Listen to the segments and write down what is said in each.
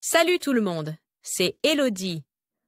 Salut tout le monde, c'est Elodie.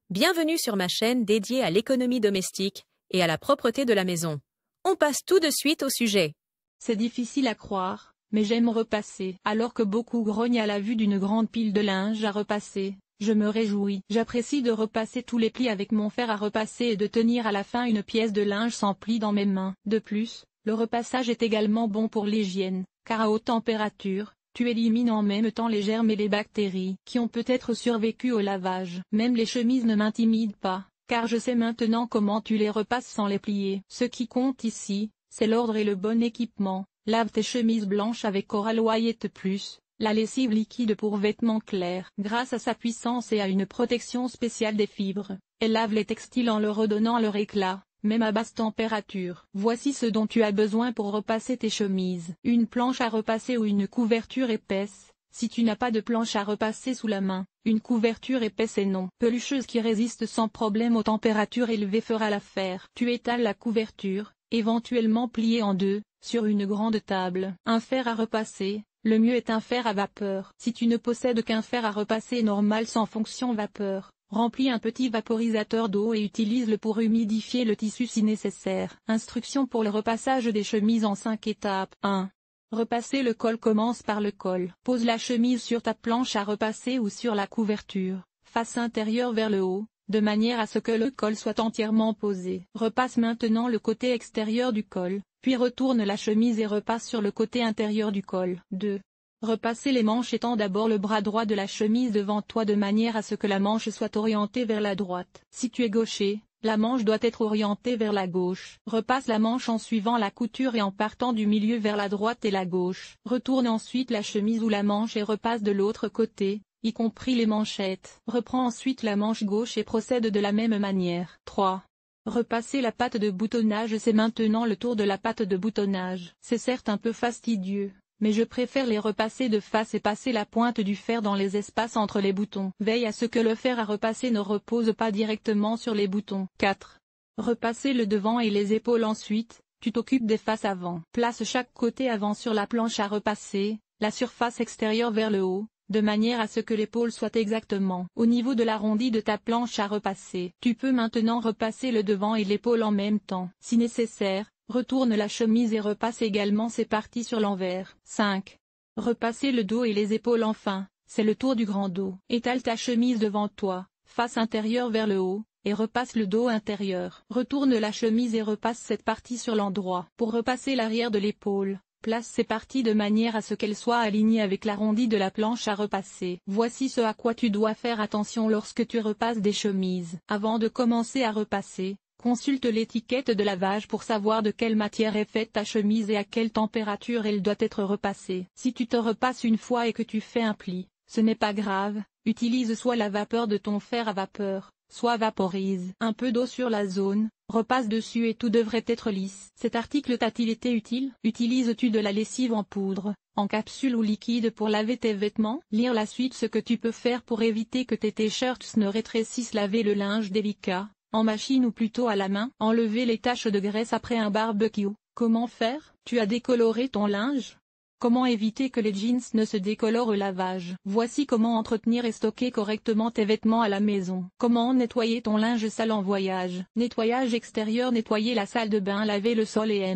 Bienvenue sur ma chaîne dédiée à l'économie domestique et à la propreté de la maison. On passe tout de suite au sujet. C'est difficile à croire, mais j'aime repasser. Alors que beaucoup grognent à la vue d'une grande pile de linge à repasser, je me réjouis. J'apprécie de repasser tous les plis avec mon fer à repasser et de tenir à la fin une pièce de linge sans plis dans mes mains. De plus, le repassage est également bon pour l'hygiène, car à haute température, tu élimines en même temps les germes et les bactéries qui ont peut-être survécu au lavage. Même les chemises ne m'intimident pas, car je sais maintenant comment tu les repasses sans les plier. Ce qui compte ici, c'est l'ordre et le bon équipement. Lave tes chemises blanches avec Coral White Plus, la lessive liquide pour vêtements clairs. Grâce à sa puissance et à une protection spéciale des fibres, elle lave les textiles en leur redonnant leur éclat, même à basse température. Voici ce dont tu as besoin pour repasser tes chemises. Une planche à repasser ou une couverture épaisse. Si tu n'as pas de planche à repasser sous la main, une couverture épaisse et non pelucheuse qui résiste sans problème aux températures élevées fera l'affaire. Tu étales la couverture, éventuellement pliée en deux, sur une grande table. Un fer à repasser, le mieux est un fer à vapeur. Si tu ne possèdes qu'un fer à repasser normal sans fonction vapeur, remplis un petit vaporisateur d'eau et utilise-le pour humidifier le tissu si nécessaire. Instructions pour le repassage des chemises en 5 étapes. 1. Repasser le col. Commence par le col. Pose la chemise sur ta planche à repasser ou sur la couverture, face intérieure vers le haut, de manière à ce que le col soit entièrement posé. Repasse maintenant le côté extérieur du col, puis retourne la chemise et repasse sur le côté intérieur du col. 2. Repasser les manches. Étends d'abord le bras droit de la chemise devant toi de manière à ce que la manche soit orientée vers la droite. Si tu es gaucher, la manche doit être orientée vers la gauche. Repasse la manche en suivant la couture et en partant du milieu vers la droite et la gauche. Retourne ensuite la chemise ou la manche et repasse de l'autre côté, y compris les manchettes. Reprends ensuite la manche gauche et procède de la même manière. 3. Repasser la patte de boutonnage. C'est maintenant le tour de la patte de boutonnage. C'est certes un peu fastidieux, mais je préfère les repasser de face et passer la pointe du fer dans les espaces entre les boutons. Veille à ce que le fer à repasser ne repose pas directement sur les boutons. 4. Repasser le devant et les épaules. Ensuite, tu t'occupes des faces avant. Place chaque côté avant sur la planche à repasser, la surface extérieure vers le haut, de manière à ce que l'épaule soit exactement au niveau de l'arrondi de ta planche à repasser. Tu peux maintenant repasser le devant et l'épaule en même temps. Si nécessaire, retourne la chemise et repasse également ces parties sur l'envers. 5. Repasser le dos et les épaules. Enfin, c'est le tour du grand dos. Étale ta chemise devant toi, face intérieure vers le haut, et repasse le dos intérieur. Retourne la chemise et repasse cette partie sur l'endroit. Pour repasser l'arrière de l'épaule, place ces parties de manière à ce qu'elles soient alignées avec l'arrondi de la planche à repasser. Voici ce à quoi tu dois faire attention lorsque tu repasses des chemises. Avant de commencer à repasser, consulte l'étiquette de lavage pour savoir de quelle matière est faite ta chemise et à quelle température elle doit être repassée. Si tu te repasses une fois et que tu fais un pli, ce n'est pas grave, utilise soit la vapeur de ton fer à vapeur, soit vaporise un peu d'eau sur la zone, repasse dessus et tout devrait être lisse. Cet article t'a-t-il été utile? Utilises-tu de la lessive en poudre, en capsule ou liquide pour laver tes vêtements? Lire la suite. Ce que tu peux faire pour éviter que tes t-shirts ne rétrécissent. Laver le linge délicat, en machine ou plutôt à la main. Enlever les taches de graisse après un barbecue. Comment faire? Tu as décoloré ton linge? Comment éviter que les jeans ne se décolorent au lavage? Voici comment entretenir et stocker correctement tes vêtements à la maison. Comment nettoyer ton linge sale en voyage? Nettoyage extérieur. Nettoyer la salle de bain. Laver le sol et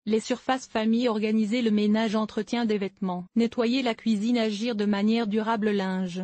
les surfaces. Famille. Organiser le ménage. Entretien des vêtements. Nettoyer la cuisine. Agir de manière durable. Linge.